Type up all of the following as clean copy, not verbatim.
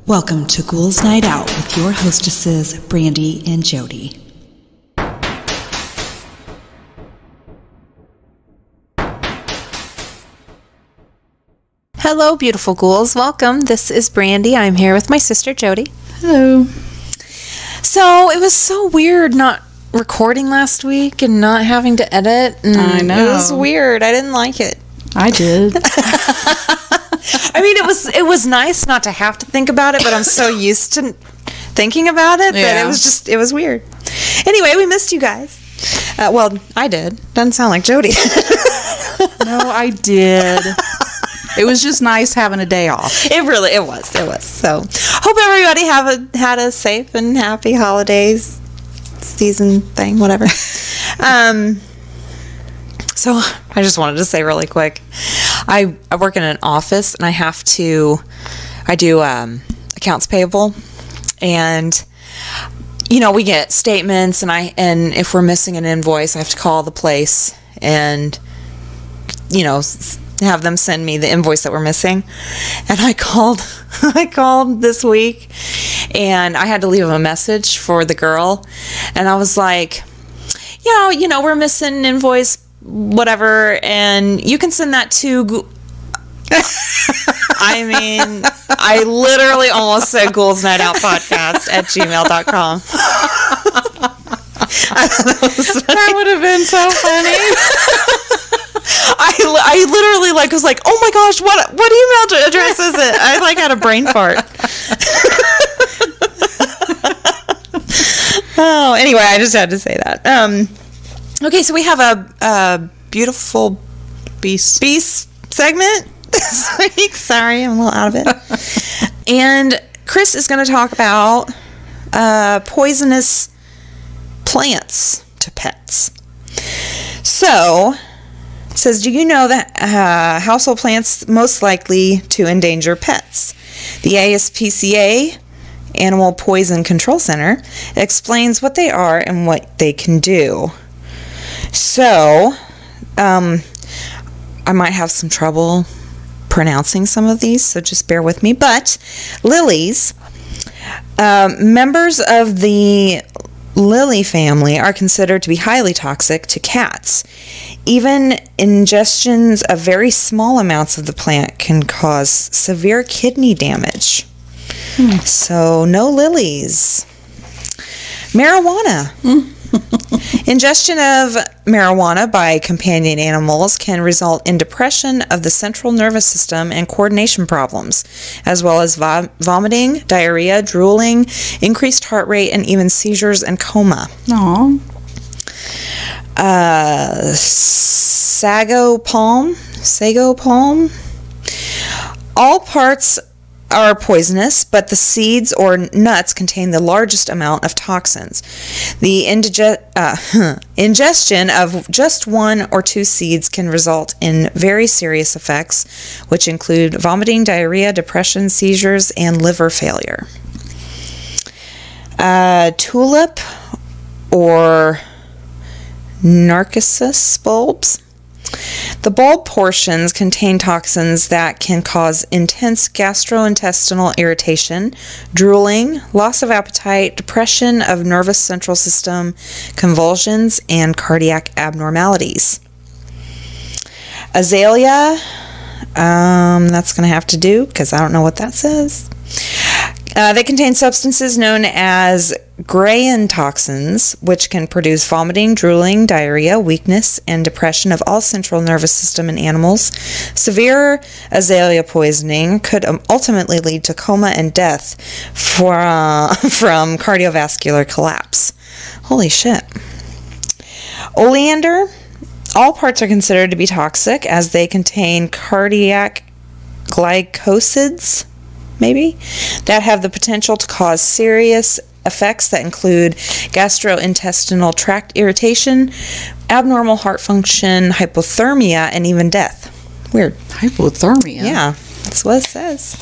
Welcome to Ghouls Night Out with your hostesses, Brandy and Jody. Hello, beautiful ghouls. Welcome. This is Brandy. I'm here with my sister, Jody. Hello. So, it was so weird not recording last week and not having to edit. I know. It was weird. I didn't like it. I did. I mean, it was nice not to have to think about it, but I'm so used to thinking about it that it was weird. Anyway, we missed you guys. Well, I did. Doesn't sound like Jody. No, I did. It was just nice having a day off. It was. So, hope everybody had a safe and happy holidays season thing, whatever. So, I just wanted to say really quick, I work in an office and I do accounts payable, and we get statements, and if we're missing an invoice, I have to call the place and have them send me the invoice that we're missing. And I called this week, and I had to leave a message for the girl, and I was like, we're missing an invoice, whatever, and you can send that to I mean, I literally almost said ghouls.nightoutpodcast@gmail.com. That would have been so funny. I literally was like, oh my gosh, what email address is it? I had a brain fart. Oh, anyway, I just had to say that. Okay, so we have a beautiful beast segment this week. Sorry, I'm a little out of it. And Chris is going to talk about poisonous plants to pets. So, it says, do you know that household plants most likely to endanger pets? The ASPCA, Animal Poison Control Center, explains what they are and what they can do. So, I might have some trouble pronouncing some of these, so just bear with me. But lilies, members of the lily family are considered to be highly toxic to cats. Even ingestions of very small amounts of the plant can cause severe kidney damage. So, no lilies. Marijuana. Ingestion of marijuana by companion animals can result in depression of the central nervous system and coordination problems, as well as vomiting, diarrhea, drooling, increased heart rate, and even seizures and coma. Aww. Sago palm. All parts are poisonous, but the seeds or nuts contain the largest amount of toxins. The ingestion of just one or two seeds can result in very serious effects, which include vomiting, diarrhea, depression, seizures, and liver failure. Tulip or Narcissus bulbs. The bulb portions contain toxins that can cause intense gastrointestinal irritation, drooling, loss of appetite, depression of nervous central system, convulsions, and cardiac abnormalities. Azalea, that's going to have to do because I don't know what that says. They contain substances known as Grayan toxins, which can produce vomiting, drooling, diarrhea, weakness, and depression of all central nervous system in animals. Severe azalea poisoning could ultimately lead to coma and death from cardiovascular collapse. Holy shit. Oleander. All parts are considered to be toxic as they contain cardiac glycosides, maybe, that have the potential to cause serious effects that include gastrointestinal tract irritation, abnormal heart function, hypothermia, and even death. Weird. Hypothermia? Yeah, that's what it says.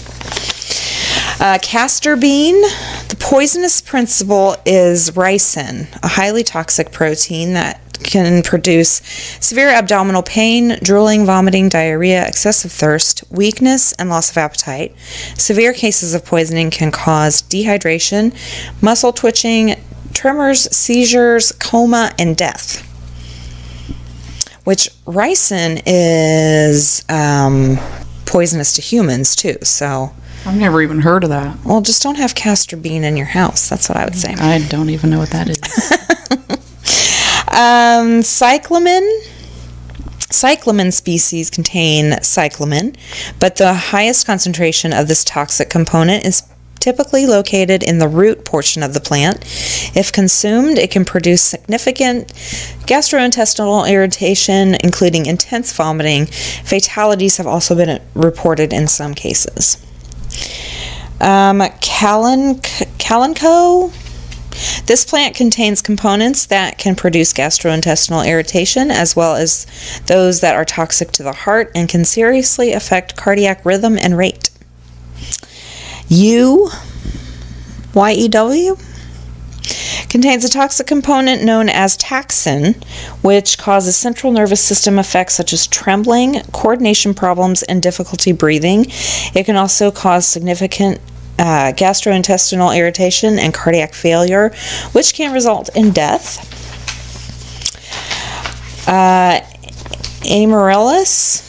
Castor bean. The poisonous principle is ricin, a highly toxic protein that can produce severe abdominal pain, drooling, vomiting, diarrhea, excessive thirst, weakness, and loss of appetite. Severe cases of poisoning can cause dehydration, muscle twitching, tremors, seizures, coma, and death. Which ricin is poisonous to humans too, so... I've never even heard of that. Well, just don't have castor bean in your house. That's what I would say. I don't even know what that is. Cyclamen species contain cyclamen, but the highest concentration of this toxic component is typically located in the root portion of the plant. If consumed, it can produce significant gastrointestinal irritation, including intense vomiting. Fatalities have also been reported in some cases. Kalanchoe. This plant contains components that can produce gastrointestinal irritation, as well as those that are toxic to the heart and can seriously affect cardiac rhythm and rate. Yew contains a toxic component known as taxin, which causes central nervous system effects such as trembling, coordination problems, and difficulty breathing. It can also cause significant gastrointestinal irritation and cardiac failure, which can result in death. Amaryllis.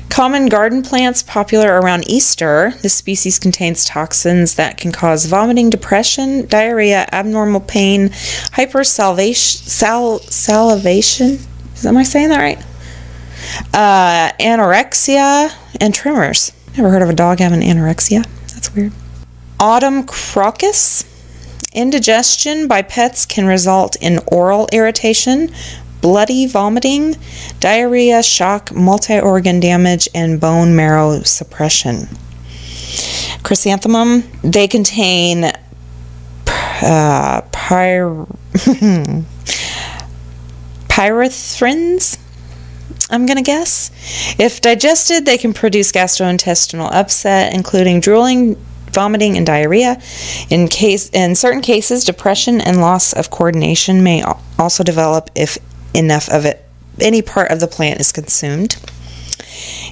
Common garden plants popular around Easter. This species contains toxins that can cause vomiting, depression, diarrhea, abnormal pain, hypersalivation. Am I saying that right? Anorexia, and tremors. Never heard of a dog having anorexia. That's weird. Autumn crocus. Indigestion by pets can result in oral irritation, bloody vomiting, diarrhea, shock, multi-organ damage, and bone marrow suppression. Chrysanthemum. They contain pyrethrins, I'm going to guess. If digested, they can produce gastrointestinal upset, including drooling, vomiting, and diarrhea. In certain cases, depression and loss of coordination may also develop if enough of any part of the plant is consumed.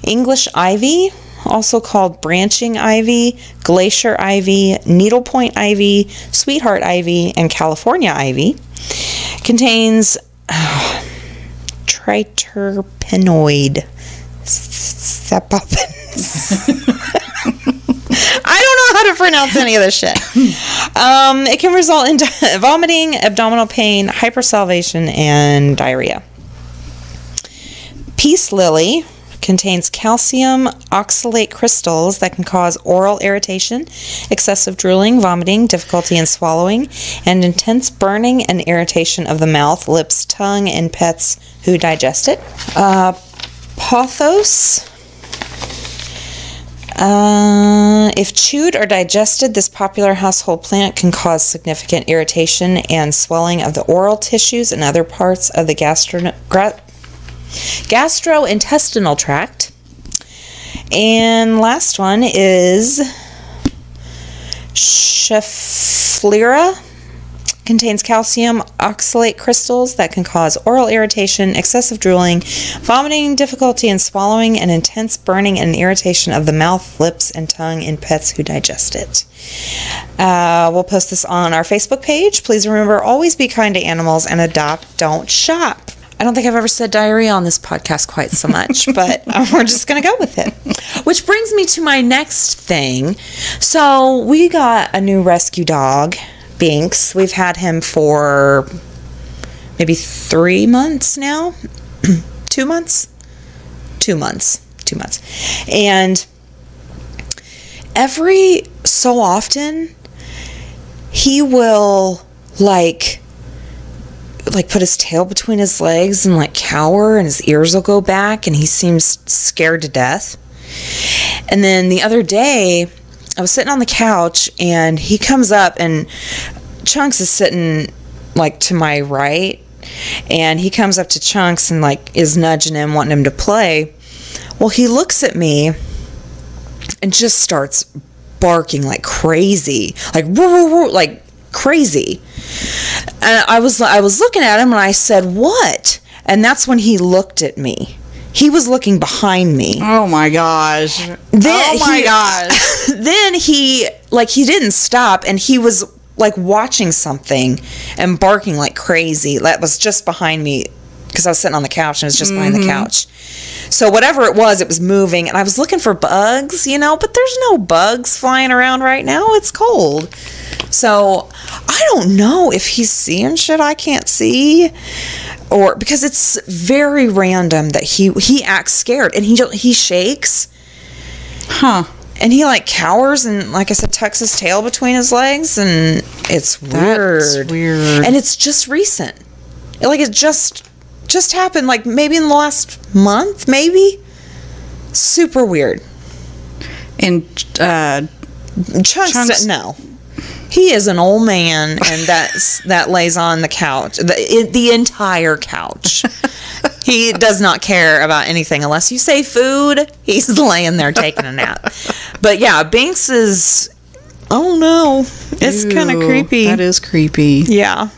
English ivy, also called branching ivy, glacier ivy, needlepoint ivy, sweetheart ivy, and California ivy, contains triterpenoid sapopins. I don't know how to pronounce any of this shit. It can result in vomiting, abdominal pain, hypersalivation, and diarrhea. Peace lily contains calcium oxalate crystals that can cause oral irritation, excessive drooling, vomiting, difficulty in swallowing, and intense burning and irritation of the mouth, lips, tongue, and pets who digest it. Pothos. If chewed or digested, this popular household plant can cause significant irritation and swelling of the oral tissues and other parts of the gastrointestinal tract. And last one is Schefflera. Contains calcium oxalate crystals that can cause oral irritation, excessive drooling, vomiting, difficulty in swallowing, and intense burning and irritation of the mouth, lips, and tongue in pets who digest it. We'll post this on our Facebook page. Please remember, always be kind to animals and adopt, don't shop. I don't think I've ever said diarrhea on this podcast quite so much, but we're just going to go with it. Which brings me to my next thing. So we got a new rescue dog, Binks. We've had him for maybe 3 months now. 2 months? 2 months. 2 months. And every so often, he will, like put his tail between his legs and, like, cower, and his ears will go back, and he seems scared to death. And then the other day, I was sitting on the couch, and he comes up, and Chunks is sitting, like, to my right, and he comes up to Chunks and, like, is nudging him, wanting him to play. Well, he looks at me and just starts barking like crazy, like, woo, woo, woo, like crazy. And I was looking at him and I said, "What?" And that's when he looked at me. He was looking behind me. Oh my gosh. Gosh. Then he didn't stop, and he was like watching something and barking like crazy. That was just behind me, because I was sitting on the couch and it was just behind the couch. So whatever it was moving, and I was looking for bugs, but there's no bugs flying around right now. It's cold. So I don't know if he's seeing shit I can't see, or because it's very random that he acts scared and he shakes. Huh. And he like cowers and, like I said, tucks his tail between his legs, and it's weird. That's weird. And it's just recent. It just happened, like maybe in the last month, maybe. Super weird. And Chunks, no. He is an old man, and that lays on the couch, the entire couch. He does not care about anything unless you say food. He's laying there taking a nap. But yeah, Binks is, oh no, it's kind of creepy. That is creepy. Yeah.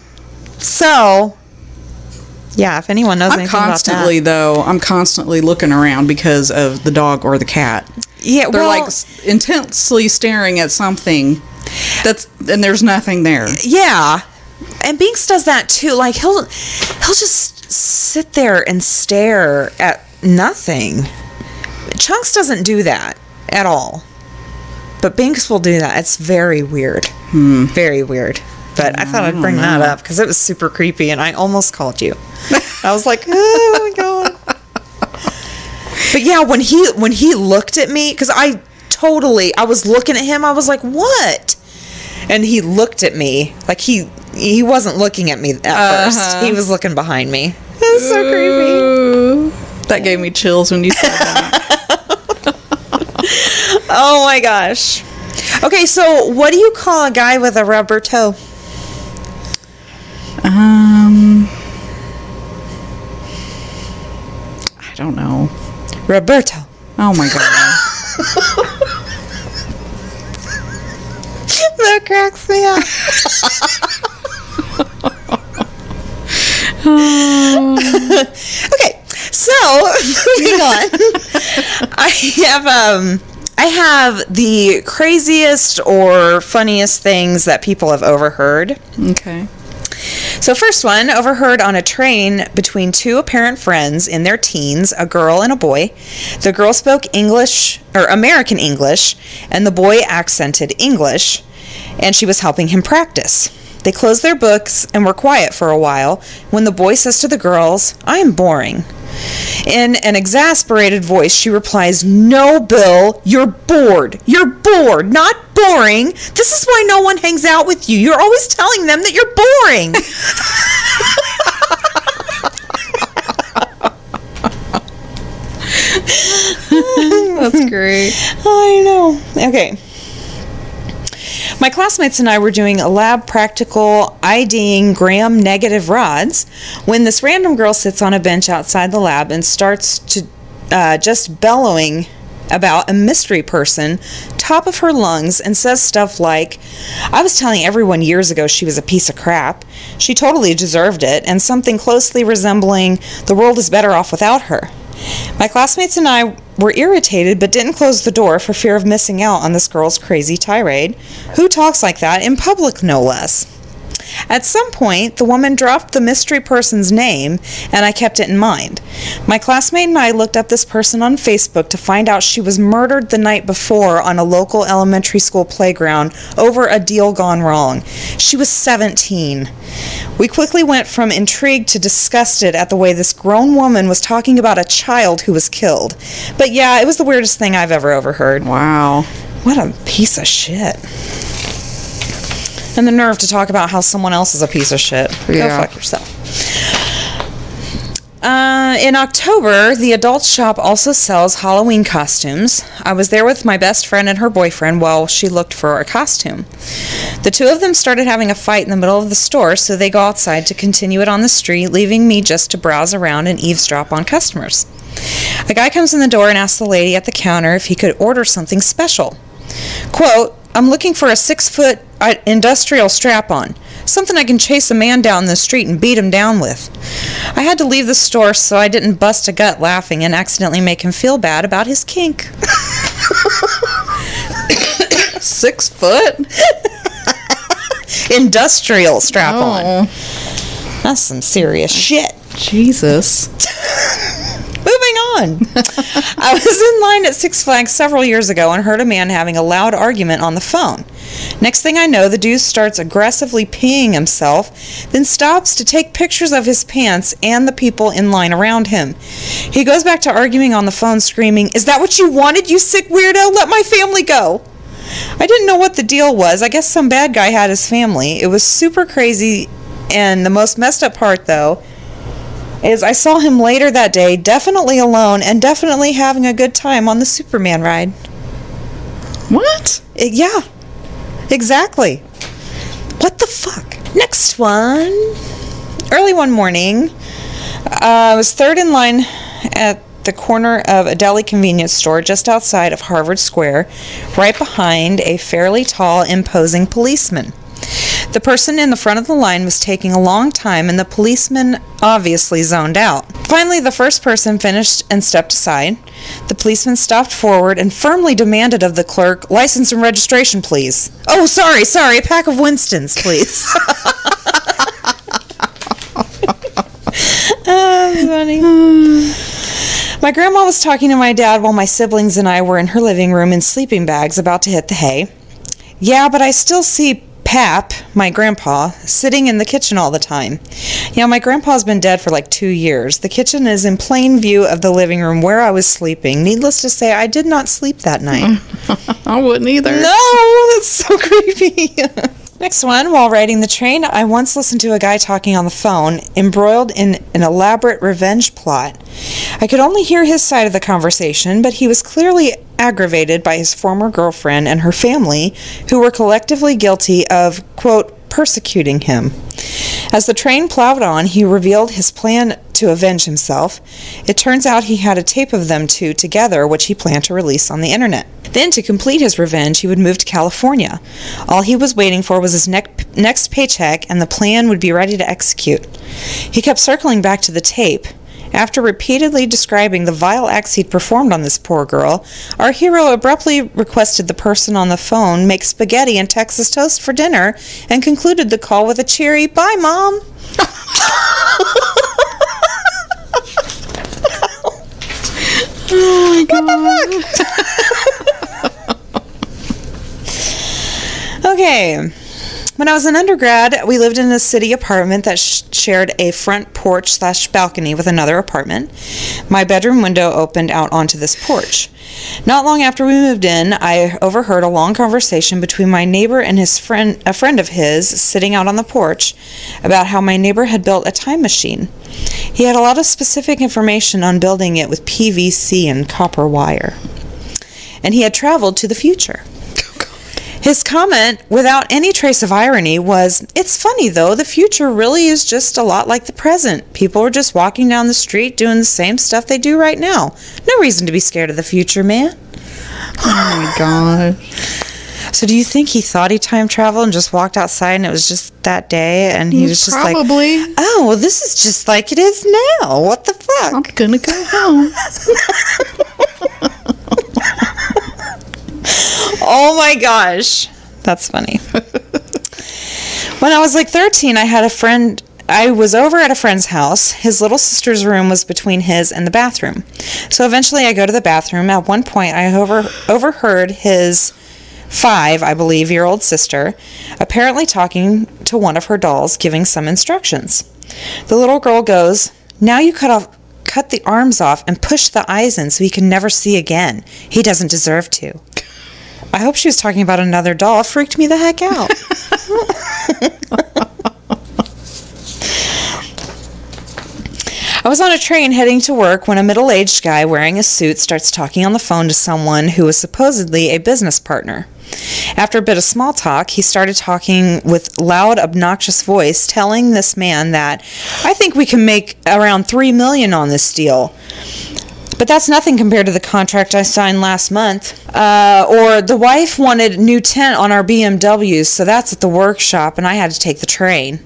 So, yeah, if anyone knows anything about that. I'm constantly looking around because of the dog or the cat. Yeah, they're like intensely staring at something and there's nothing there. Yeah. And Binks does that too. Like he'll just sit there and stare at nothing. Chunks doesn't do that at all. But Binks will do that. It's very weird. Very weird. But I thought I'd bring that up because it was super creepy, and I almost called you. I was like, oh my God. But yeah, when he looked at me, because I was looking at him, I was like, what? And he looked at me like he wasn't looking at me at first. He was looking behind me. It was so creepy. That gave me chills when you said that. Oh my gosh. Okay, so what do you call a guy with a rubber toe? I don't know. Roberto. Oh my God. That cracks me up. Okay, so moving on. I have the craziest or funniest things that people have overheard. Okay. So first one, overheard on a train between two apparent friends in their teens, a girl and a boy. The girl spoke English, or American English, and the boy accented English, and she was helping him practice. They closed their books and were quiet for a while when the boy says to the girls, "I am boring." In an exasperated voice, she replies, "No, Bill, you're bored. You're bored, not boring. This is why no one hangs out with you. You're always telling them that you're boring." That's great. I know. Okay. My classmates and I were doing a lab practical IDing gram-negative rods when this random girl sits on a bench outside the lab and starts to just bellowing about a mystery person, top of her lungs, and says stuff like, "I was telling everyone years ago she was a piece of crap. She totally deserved it," and something closely resembling, "The world is better off without her." My classmates and I were irritated but didn't close the door for fear of missing out on this girl's crazy tirade. Who talks like that in public, no less? At some point, the woman dropped the mystery person's name, and I kept it in mind. My classmate and I looked up this person on Facebook to find out she was murdered the night before on a local elementary school playground over a deal gone wrong. She was 17. We quickly went from intrigued to disgusted at the way this grown woman was talking about a child who was killed. But yeah, it was the weirdest thing I've ever overheard. Wow. What a piece of shit. And the nerve to talk about how someone else is a piece of shit. Yeah. Go fuck yourself. In October, the adult shop also sells Halloween costumes. I was there with my best friend and her boyfriend while she looked for a costume. The two of them started having a fight in the middle of the store, so they go outside to continue it on the street, leaving me just to browse around and eavesdrop on customers. A guy comes in the door and asks the lady at the counter if he could order something special. Quote, "I'm looking for a 6-foot industrial strap-on. Something I can chase a man down the street and beat him down with. I had to leave the store so I didn't bust a gut laughing and accidentally make him feel bad about his kink. 6 foot? Industrial strap-on. That's some serious shit. Jesus. Moving on. I was in line at Six Flags several years ago and heard a man having a loud argument on the phone. Next thing I know, the dude starts aggressively peeing himself, then stops to take pictures of his pants and the people in line around him. He goes back to arguing on the phone, screaming, "Is that what you wanted, you sick weirdo? Let my family go." I didn't know what the deal was. I guess some bad guy had his family. It was super crazy, and the most messed up part, though, is I saw him later that day, definitely alone and definitely having a good time on the Superman ride. What? Yeah, exactly. What the fuck? Next one. Early one morning, I was third in line at the corner of a deli convenience store just outside of Harvard Square, right behind a fairly tall, imposing policeman. The person in the front of the line was taking a long time, and the policeman obviously zoned out. Finally, the first person finished and stepped aside. The policeman stopped forward and firmly demanded of the clerk, "License and registration, please." "Oh, sorry, a pack of Winstons, please." That's funny. My grandma was talking to my dad while my siblings and I were in her living room in sleeping bags about to hit the hay. "Yeah, but I still see Pap, my grandpa, sitting in the kitchen all the time." Yeah, my grandpa's been dead for like 2 years. The kitchen is in plain view of the living room where I was sleeping. Needless to say, I did not sleep that night. I wouldn't either. No, that's so creepy. Next one. While riding the train, I once listened to a guy talking on the phone, embroiled in an elaborate revenge plot. I could only hear his side of the conversation, but he was clearly aggravated by his former girlfriend and her family, who were collectively guilty of, quote, persecuting him. As the train plowed on, he revealed his plan to avenge himself. It turns out he had a tape of them two together, which he planned to release on the internet. Then, to complete his revenge, he would move to California. All he was waiting for was his next paycheck, and the plan would be ready to execute. He kept circling back to the tape. After repeatedly describing the vile acts he'd performed on this poor girl, our hero abruptly requested the person on the phone make spaghetti and Texas toast for dinner and concluded the call with a cheery, "Bye, Mom." Oh my God. What the fuck? Okay. When I was an undergrad, we lived in a city apartment that shared a front porch/balcony with another apartment. My bedroom window opened out onto this porch. Not long after we moved in, I overheard a long conversation between my neighbor and a friend of his sitting out on the porch about how my neighbor had built a time machine. He had a lot of specific information on building it with PVC and copper wire. And he had traveled to the future. His comment, without any trace of irony, was, "It's funny, though, the future really is just a lot like the present. People are just walking down the street doing the same stuff they do right now. No reason to be scared of the future, man." Oh my God. So do you think he thought he time traveled and just walked outside and it was just that day and he was just Probably. like, "Oh, well, this is just like it is now. What the fuck?" I'm gonna go home. Oh my gosh. That's funny. When I was like 13, I was over at a friend's house. His little sister's room was between his and the bathroom. So eventually I go to the bathroom. At one point, I overheard his 5, I believe, year-old sister apparently talking to one of her dolls, giving some instructions. The little girl goes, "Now you cut the arms off and push the eyes in so he can never see again. He doesn't deserve to." I hope she was talking about another doll. It freaked me the heck out. I was on a train heading to work when a middle-aged guy wearing a suit starts talking on the phone to someone who was supposedly a business partner. After a bit of small talk, he started talking with loud, obnoxious voice, telling this man that, "I think we can make around $3 million on this deal." But that's nothing compared to the contract I signed last month. Or the wife wanted a new tent on our BMWs, so that's at the workshop, and I had to take the train.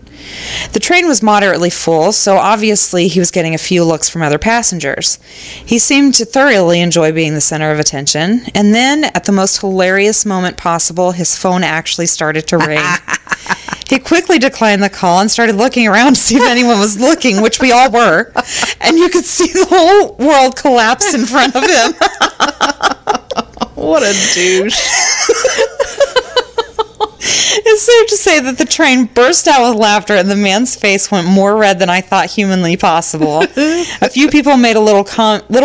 The train was moderately full, so obviously he was getting a few looks from other passengers. He seemed to thoroughly enjoy being the center of attention, and then, at the most hilarious moment possible, his phone actually started to ring. He quickly declined the call and started looking around to see if anyone was looking, which we all were, and you could see the whole world collapse in front of him. What a douche. It's safe to say that the train burst out with laughter and the man's face went more red than I thought humanly possible. A few people made a little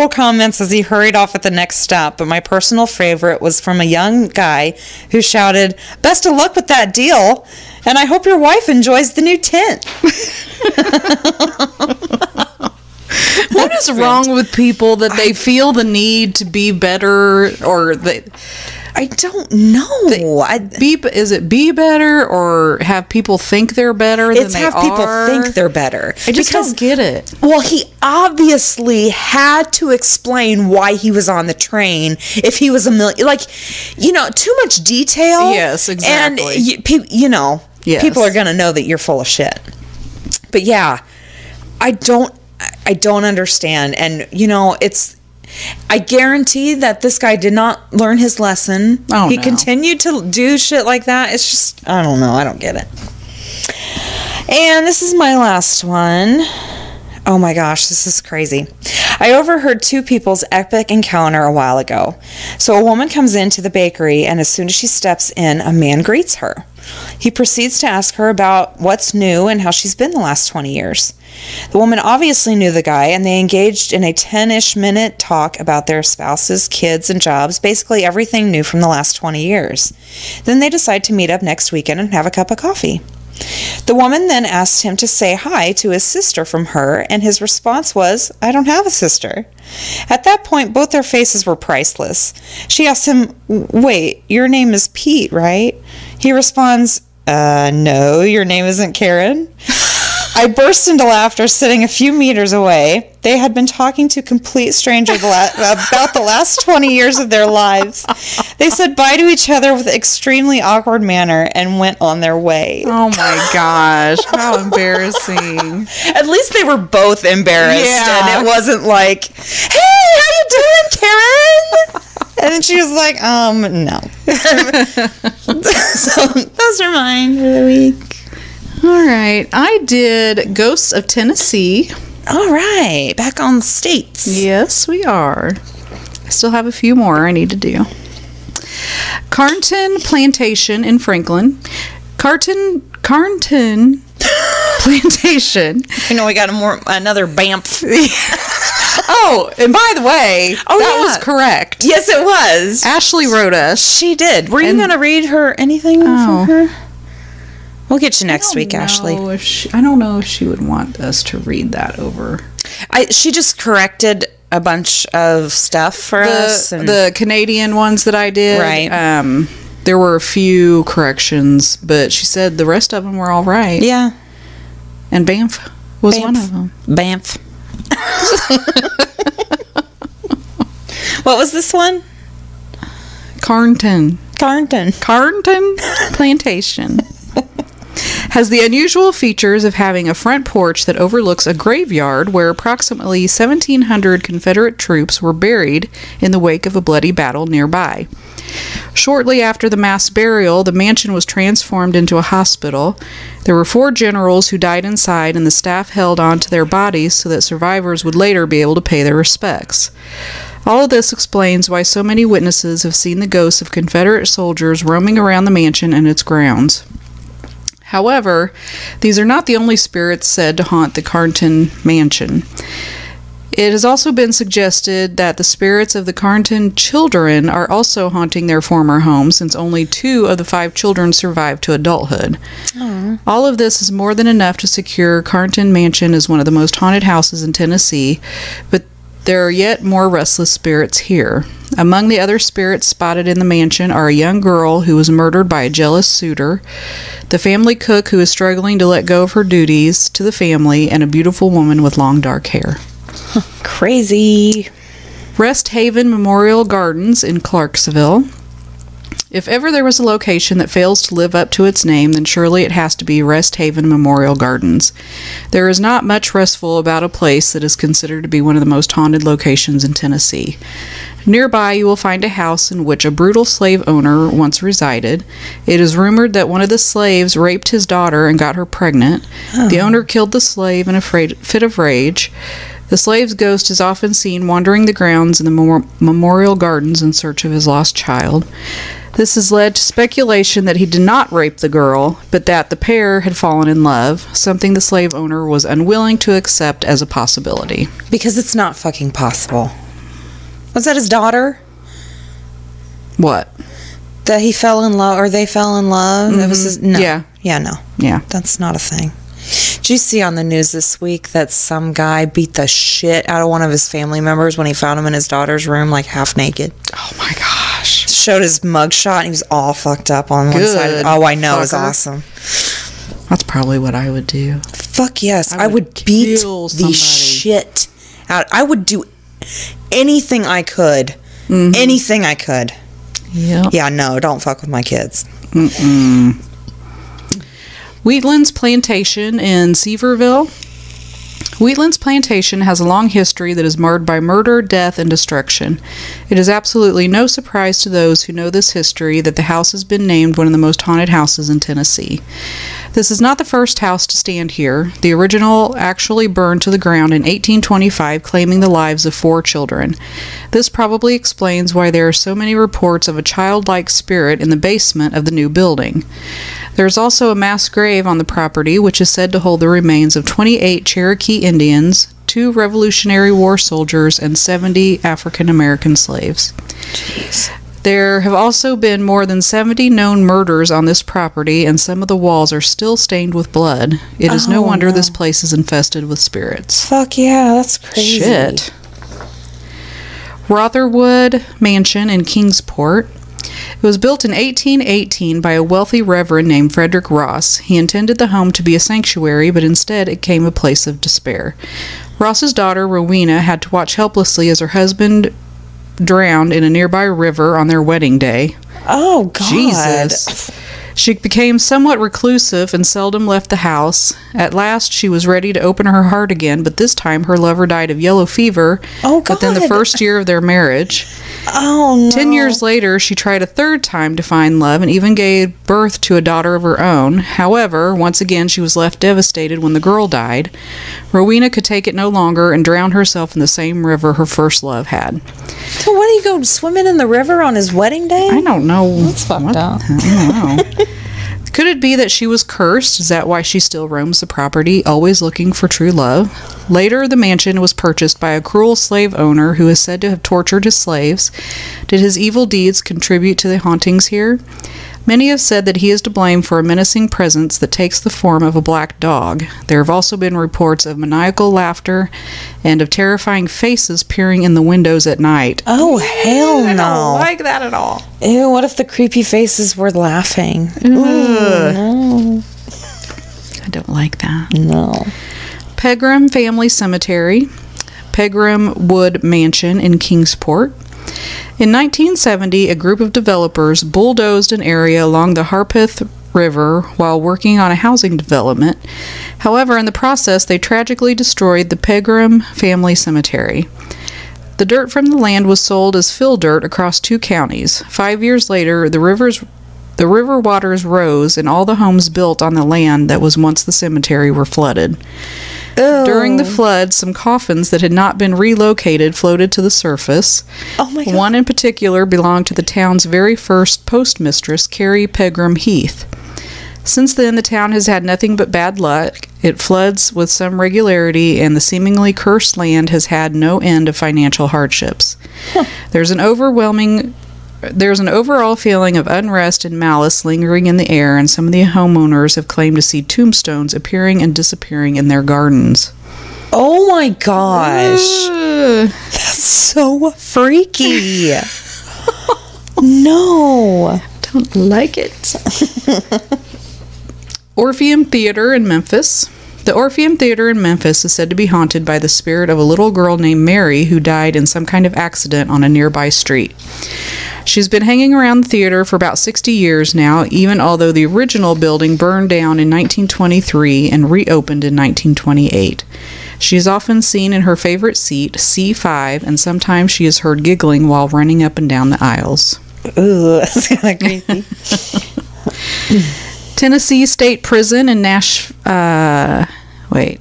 comments as he hurried off at the next stop, but my personal favorite was from a young guy who shouted, "Best of luck with that deal, and I hope your wife enjoys the new tent." What is wrong with people that they feel the need to be better, or they... I don't know. Is it be better, or have people think they're better than they are? It's have people think they're better. I just don't get it. Well, he obviously had to explain why he was on the train if he was too much detail. Yes, exactly. And, Yes. people are going to know that you're full of shit. But yeah, I don't understand. And, I guarantee that this guy did not learn his lesson. Oh, he no. continued to do shit like that. It's just, I don't know. I don't get it. And this is my last one. Oh my gosh, this is crazy. I overheard two people's epic encounter a while ago. So a woman comes into the bakery, and as soon as she steps in, a man greets her. He proceeds to ask her about what's new and how she's been the last 20 years. The woman obviously knew the guy, and they engaged in a 10-ish minute talk about their spouses, kids, and jobs, basically everything new from the last 20 years. Then they decide to meet up next weekend and have a cup of coffee. The woman then asked him to say hi to his sister from her, and his response was, "I don't have a sister." At that point, both their faces were priceless. She asked him, "Wait, your name is Pete, right?" He responds, "No, your name isn't Karen." I burst into laughter sitting a few meters away. They had been talking to complete strangers about the last 20 years of their lives. They said bye to each other with extremely awkward manner and went on their way. Oh my gosh, how embarrassing. At least they were both embarrassed, Yeah. and it wasn't like, "Hey, how you doing, Karen?" And then she was like, no. So those are mine for the week. All right, I did Ghosts of Tennessee. All right, back on the States. Yes, we are. I still have a few more I need to do. Carnton Plantation in Franklin. Carnton Plantation. You know, we got another Banff. Oh, and by the way, that yeah. was correct. Yes, it was. Ashley wrote us. She did. Were you going to read her anything from her? We'll get you next week, Ashley. I don't know if she would want us to read that over. She just corrected a bunch of stuff for us. And The Canadian ones that I did. Right. There were a few corrections, but she said the rest of them were all right. yeah. And Banff was one of them. Banff. What was this one? Carnton Plantation has the unusual features of having a front porch that overlooks a graveyard where approximately 1,700 Confederate troops were buried in the wake of a bloody battle nearby. Shortly after the mass burial, the mansion was transformed into a hospital. There were 4 generals who died inside, and the staff held on to their bodies so that survivors would later be able to pay their respects. All of this explains why so many witnesses have seen the ghosts of Confederate soldiers roaming around the mansion and its grounds. However, these are not the only spirits said to haunt the Carnton mansion. It has also been suggested that the spirits of the Carnton children are also haunting their former home, since only 2 of the 5 children survived to adulthood. Aww. All of this is more than enough to secure Carnton Mansion as one of the most haunted houses in Tennessee, but there are yet more restless spirits here. Among the other spirits spotted in the mansion are a young girl who was murdered by a jealous suitor, the family cook who is struggling to let go of her duties to the family, and a beautiful woman with long dark hair. Crazy. Rest Haven Memorial Gardens in Clarksville. If ever there was a location that fails to live up to its name, then surely it has to be Rest Haven Memorial Gardens. There is not much restful about a place that is considered to be one of the most haunted locations in Tennessee. Nearby, you will find a house in which a brutal slave owner once resided. It is rumored that one of the slaves raped his daughter and got her pregnant. The owner killed the slave in a fit of rage. The slave's ghost is often seen wandering the grounds in the memorial gardens in search of his lost child. This has led to speculation that he did not rape the girl, but that the pair had fallen in love, something the slave owner was unwilling to accept as a possibility. Because it's not fucking possible. Was that his daughter? What? That he fell in love, or they fell in love? That was his, no. Yeah. Yeah, no. Yeah. That's not a thing. Did you see on the news this week that some guy beat the shit out of one of his family members when he found him in his daughter's room, like half naked? Oh my gosh. Showed his mugshot and he was all fucked up on one side. Oh, I know. It was awesome. That's probably what I would do. Fuck yes. I would beat the shit out. I would do anything I could. Anything I could. Yeah. Yeah, no, don't fuck with my kids. Wheatland's Plantation in Sevierville. Wheatland's Plantation has a long history that is marred by murder, death, and destruction. It is absolutely no surprise to those who know this history that the house has been named one of the most haunted houses in Tennessee. This is not the first house to stand here. The original actually burned to the ground in 1825, claiming the lives of 4 children. This probably explains why there are so many reports of a childlike spirit in the basement of the new building. There is also a mass grave on the property, which is said to hold the remains of 28 Cherokee Indians, 2 Revolutionary War soldiers, and 70 African American slaves. Jeez. There have also been more than 70 known murders on this property, and some of the walls are still stained with blood. It is no wonder this place is infested with spirits. Fuck yeah, that's crazy. Shit. Rotherwood Mansion in Kingsport. It was built in 1818 by a wealthy reverend named Frederick Ross. He intended the home to be a sanctuary, but instead it became a place of despair. Ross's daughter, Rowena, had to watch helplessly as her husband drowned in a nearby river on their wedding day. Oh, God. Jesus. She became somewhat reclusive and seldom left the house. At last, she was ready to open her heart again, but this time her lover died of yellow fever within the first year of their marriage. Oh, no. 10 years later, she tried a third time to find love and even gave birth to a daughter of her own. However, once again, she was left devastated when the girl died. Rowena could take it no longer and drowned herself in the same river her first love had. So what, did he go swimming in the river on his wedding day? I don't know. That's fucked up. I don't know. Could it be that she was cursed? Is that why she still roams the property, always looking for true love? Later, the mansion was purchased by a cruel slave owner who is said to have tortured his slaves. Did his evil deeds contribute to the hauntings here? Many have said that he is to blame for a menacing presence that takes the form of a black dog. There have also been reports of maniacal laughter and of terrifying faces peering in the windows at night. Oh, hell no. I don't like that at all. Ew, what if the creepy faces were laughing? Ugh. No. I don't like that. No. Pegram Family Cemetery, Pegram Wood Mansion in Kingsport. In 1970, a group of developers bulldozed an area along the Harpeth River while working on a housing development. However, in the process, they tragically destroyed the Pegram Family Cemetery. The dirt from the land was sold as fill dirt across 2 counties. 5 years later, the river waters rose and all the homes built on the land that was once the cemetery were flooded. Ew. During the flood, some coffins that had not been relocated floated to the surface. Oh my God. One in particular belonged to the town's very first postmistress, Carrie Pegram Heath. Since then, the town has had nothing but bad luck. It floods with some regularity, and the seemingly cursed land has had no end of financial hardships. There's an overall feeling of unrest and malice lingering in the air, and some of the homeowners have claimed to see tombstones appearing and disappearing in their gardens. Oh my gosh. That's so freaky. No. Don't like it. Orpheum Theater in Memphis. The Orpheum Theater in Memphis is said to be haunted by the spirit of a little girl named Mary who died in some kind of accident on a nearby street. She's been hanging around the theater for about 60 years now, even although the original building burned down in 1923 and reopened in 1928. She is often seen in her favorite seat, C5, and sometimes she is heard giggling while running up and down the aisles. Ooh, that's kind of creepy. Tennessee State Prison in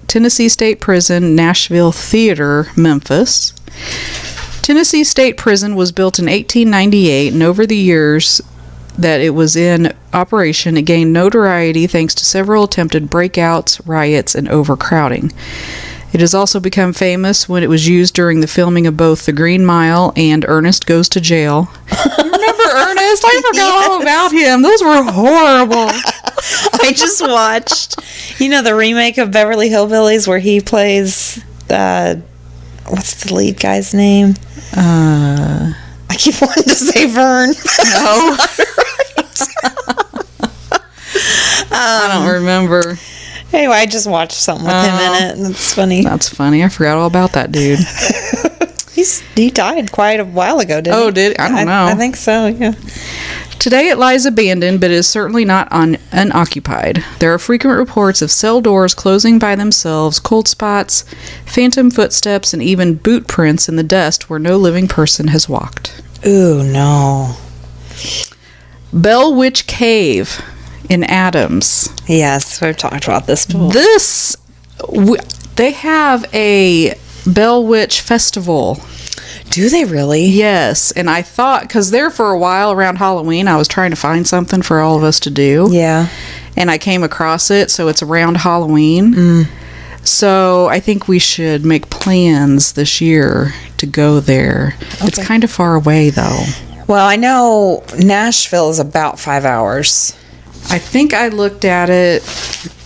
Tennessee State Prison, Nashville Theater, Memphis. Tennessee State Prison was built in 1898, and over the years that it was in operation, it gained notoriety thanks to several attempted breakouts, riots, and overcrowding. It has also become famous when it was used during the filming of both The Green Mile and Ernest Goes to Jail. Remember Ernest? I forgot all about him. Those were horrible. I just watched, the remake of Beverly Hillbillies where he plays, what's the lead guy's name? I keep wanting to say Vern. No. I don't remember. Anyway, I just watched something with him in it, and it's funny. That's funny. I forgot all about that dude. He died quite a while ago, didn't he? Oh, did he? I don't know. I think so, yeah. Today it lies abandoned, but is certainly not unoccupied. There are frequent reports of cell doors closing by themselves, cold spots, phantom footsteps, and even boot prints in the dust where no living person has walked. Ooh, no. Bell Witch Cave in Adams. Yes, we've talked about this before. They have a Bell Witch Festival. Do they really? Yes, and I thought, because there for a while around Halloween, I was trying to find something for all of us to do. Yeah. And I came across it, so it's around Halloween. So I think we should make plans this year to go there. Okay. It's kind of far away, though. Well, I know Nashville is about 5 hours. I think I looked at it.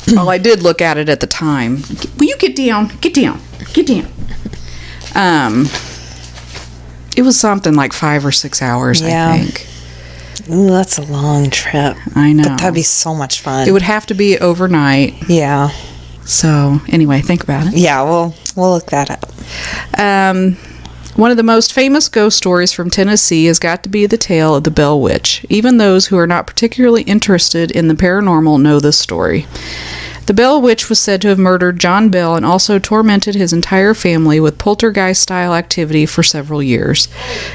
Well, I did look at it at the time. Will you get down? Get down. Get down. It was something like 5 or 6 hours, yeah. I think. Ooh, that's a long trip. I know. But that'd be so much fun. It would have to be overnight. Yeah. So, anyway, think about it. Yeah, we'll look that up. One of the most famous ghost stories from Tennessee has got to be the tale of the Bell Witch. Even those who are not particularly interested in the paranormal know this story. The Bell Witch was said to have murdered John Bell and also tormented his entire family with poltergeist-style activity for several years.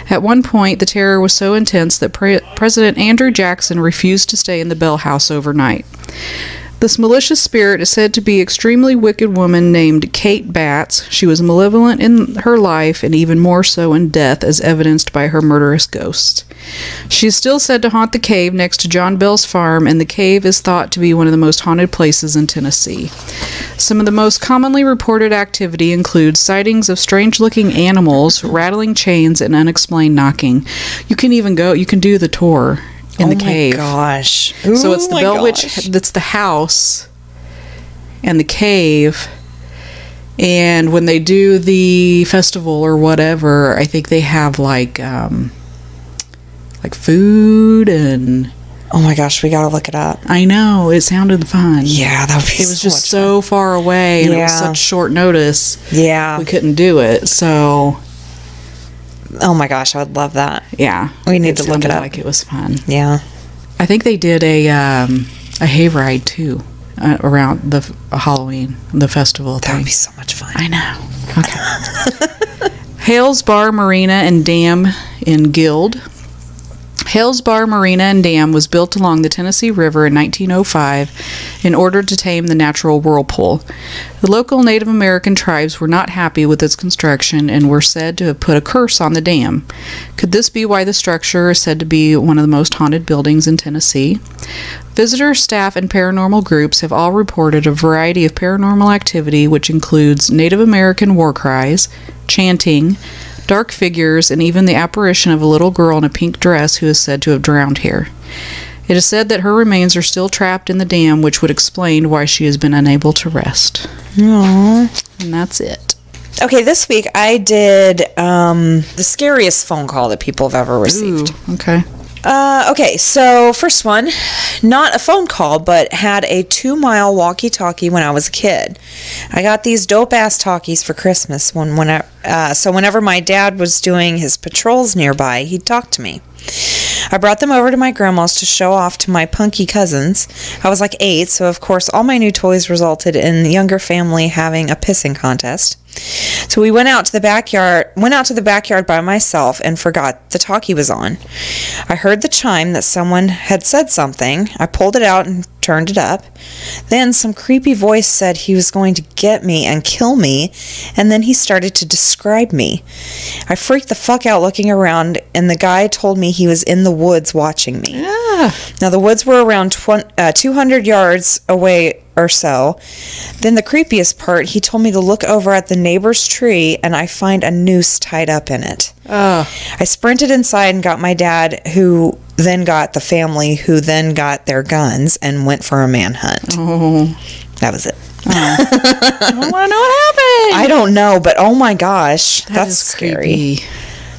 At one point, the terror was so intense that President Andrew Jackson refused to stay in the Bell house overnight. This malicious spirit is said to be an extremely wicked woman named Kate Batts. She was malevolent in her life and even more so in death, as evidenced by her murderous ghosts. She is still said to haunt the cave next to John Bell's farm, and the cave is thought to be one of the most haunted places in Tennessee. Some of the most commonly reported activity includes sightings of strange-looking animals, rattling chains, and unexplained knocking. You can do the tour in the cave. Oh my gosh. So it's the Bell Witch, that's the house and the cave. And when they do the festival or whatever, I think they have like food and... Oh my gosh, we gotta look it up. I know, it sounded fun. Yeah, that would be It was just so far away, and it was such short notice. Yeah. We couldn't do it, so... Oh my gosh, I would love that. Yeah. We need to look it up. Like it was fun. Yeah. I think they did a hayride too around the Halloween, the festival thing. That would be so much fun. I know. Okay. Hales Bar Marina and Dam in Guild. Hales Bar Marina and Dam was built along the Tennessee River in 1905 in order to tame the natural whirlpool. The local Native American tribes were not happy with its construction and were said to have put a curse on the dam. Could this be why the structure is said to be one of the most haunted buildings in Tennessee? Visitors, staff, and paranormal groups have all reported a variety of paranormal activity, which includes Native American war cries, chanting, dark figures, and even the apparition of a little girl in a pink dress who is said to have drowned here. It is said that her remains are still trapped in the dam, which would explain why she has been unable to rest. Aww. And that's it. Okay, this week I did the scariest phone call that people have ever received. Ooh, okay. Okay, so first one, not a phone call, but had a 2-mile walkie-talkie when I was a kid. I got these dope-ass talkies for Christmas so whenever my dad was doing his patrols nearby, he'd talk to me. I brought them over to my grandma's to show off to my punky cousins. I was like 8, so of course all my new toys resulted in the younger family having a pissing contest. So we went out to the backyard by myself and forgot the talkie was on. I heard the chime that someone had said something. I pulled it out and turned it up. Then some creepy voice said he was going to get me and kill me, and then he started to describe me. I freaked the fuck out looking around, and the guy told me he was in the woods watching me. Now, the woods were around 200 yards away or so. Then the creepiest part, he told me to look over at the neighbor's tree, and I find a noose tied up in it. I sprinted inside and got my dad, who then got the family, who then got their guns and went for a manhunt. That was it. I don't want to know what happened. I don't know, but oh my gosh, that's scary. Creepy.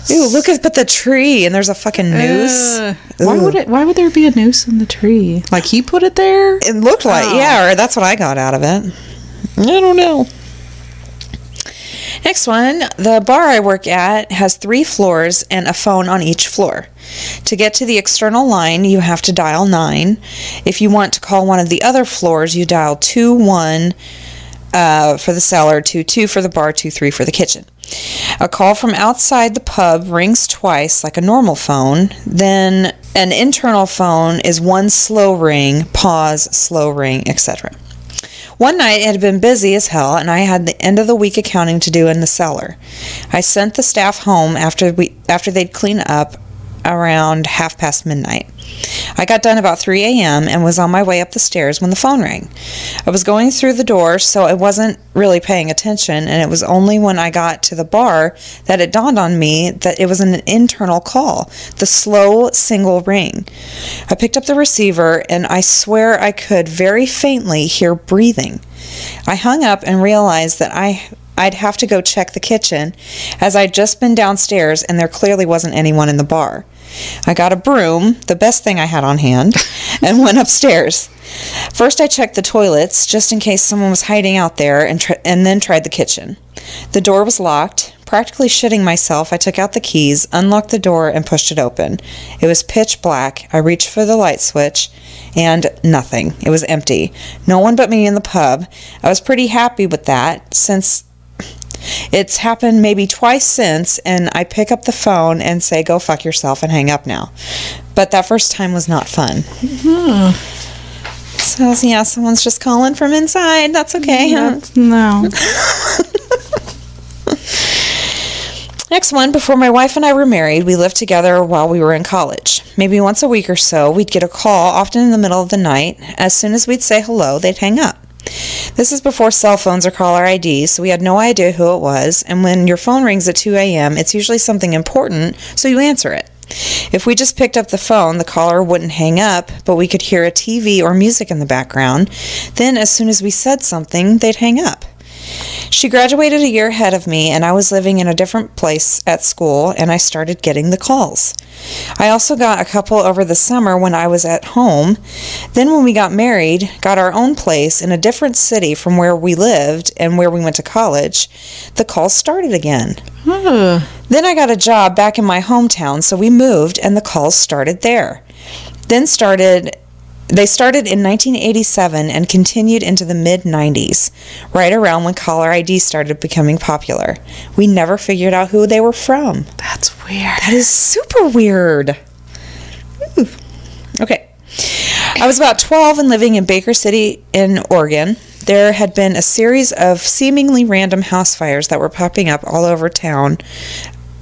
Ew, look at the tree, and there's a fucking noose. Why would there be a noose in the tree? Like he put it there? It looked like, yeah, or that's what I got out of it. I don't know. Next one, the bar I work at has 3 floors and a phone on each floor. To get to the external line, you have to dial 9. If you want to call one of the other floors, you dial 2-1 for the cellar, 2-2 for the bar, 2-3 for the kitchen. A call from outside the pub rings twice like a normal phone. Then an internal phone is 1 slow ring, pause, slow ring, etc. One night it had been busy as hell, and I had the end of the week accounting to do in the cellar. I sent the staff home after they'd clean up around midnight. I got done about 3 a.m. and was on my way up the stairs when the phone rang. I was going through the door, so I wasn't really paying attention, and it was only when I got to the bar that it dawned on me that it was an internal call, the slow single ring. I picked up the receiver, and I swear I could very faintly hear breathing. I hung up and realized that I'd have to go check the kitchen, as I'd just been downstairs and there clearly wasn't anyone in the bar. I got a broom, the best thing I had on hand, and went upstairs. First I checked the toilets, just in case someone was hiding out there, and then tried the kitchen. The door was locked. Practically shitting myself, I took out the keys, unlocked the door, and pushed it open. It was pitch black. I reached for the light switch, and nothing. It was empty. No one but me in the pub. I was pretty happy with that, since it's happened maybe twice since, and I pick up the phone and say, go fuck yourself, and hang up now. But that first time was not fun. So, yeah, someone's just calling from inside. That's okay. No. Next one, before my wife and I were married, we lived together while we were in college. Maybe once a week or so, we'd get a call, often in the middle of the night. As soon as we'd say hello, they'd hang up. This is before cell phones or caller ID, so we had no idea who it was, and when your phone rings at 2 a.m., it's usually something important, so you answer it. If we just picked up the phone, the caller wouldn't hang up, but we could hear a TV or music in the background. Then, as soon as we said something, they'd hang up. She graduated a year ahead of me, and I was living in a different place at school, and I started getting the calls. I also got a couple over the summer when I was at home. Then when we got married, got our own place in a different city from where we lived and where we went to college, the calls started again. Then I got a job back in my hometown, so we moved, and the calls started there. They started in 1987 and continued into the mid-90s, right around when caller ID started becoming popular. We never figured out who they were from. That's weird. That is super weird. Ooh. Okay. I was about 12 and living in Baker City in Oregon. There had been a series of seemingly random house fires that were popping up all over town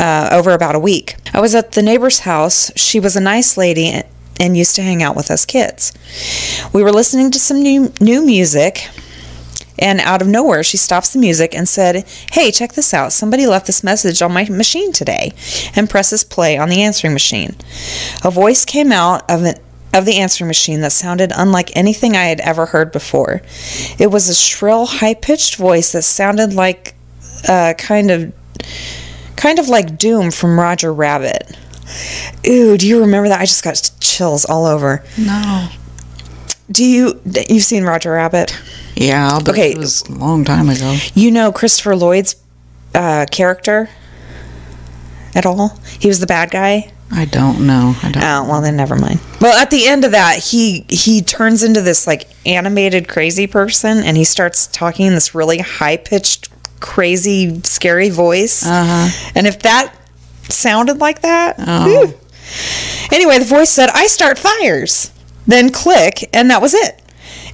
over about a week. I was at the neighbor's house. She was a nice lady and used to hang out with us kids. We were listening to some new music, and out of nowhere she stops the music and said, "Hey, check this out. Somebody left this message on my machine today," and presses play on the answering machine. A voice came out of the answering machine that sounded unlike anything I had ever heard before. It was a shrill, high-pitched voice that sounded like kind of like Doom from Roger Rabbit. Ooh, do you remember that? I just got chills all over. No. You've seen Roger Rabbit? Yeah, but Okay. it was a long time ago. You know Christopher Lloyd's character at all? He was the bad guy. I don't know. Oh, well then never mind. Well, at the end of that, he turns into this like animated crazy person, and he starts talking in this really high-pitched, crazy, scary voice. And if that sounded like that, whew. Anyway, the voice said, "I start fires." Then click, and that was it.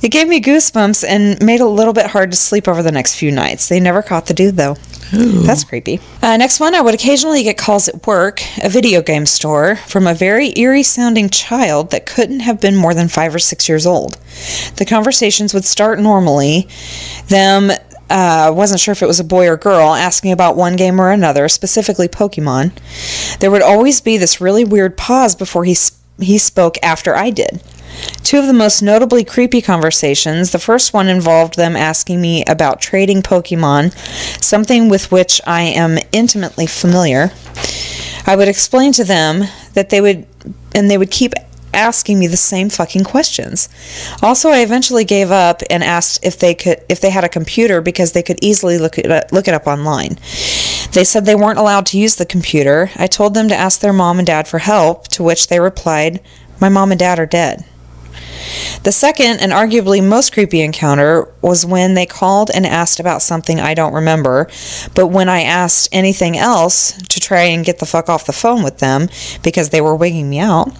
It gave me goosebumps and made it a little bit hard to sleep over the next few nights. They never caught the dude, though. Ooh. That's creepy. Next one, I would occasionally get calls at work, a video game store, from a very eerie-sounding child that couldn't have been more than 5 or 6 years old. The conversations would start normally. Wasn't sure if it was a boy or girl, asking about one game or another, specifically Pokemon. There would always be this really weird pause before he spoke after I did. 2 of the most notably creepy conversations. The first one involved them asking me about trading Pokemon, something with which I am intimately familiar. I would explain to them that they would keep asking me the same fucking questions. Also, I eventually gave up and asked if they had a computer because they could easily look it up online. They said they weren't allowed to use the computer. I told them to ask their mom and dad for help, to which they replied, "My mom and dad are dead." The second and arguably most creepy encounter was when they called and asked about something I don't remember, but when I asked anything else to try and get the fuck off the phone with them because they were wigging me out,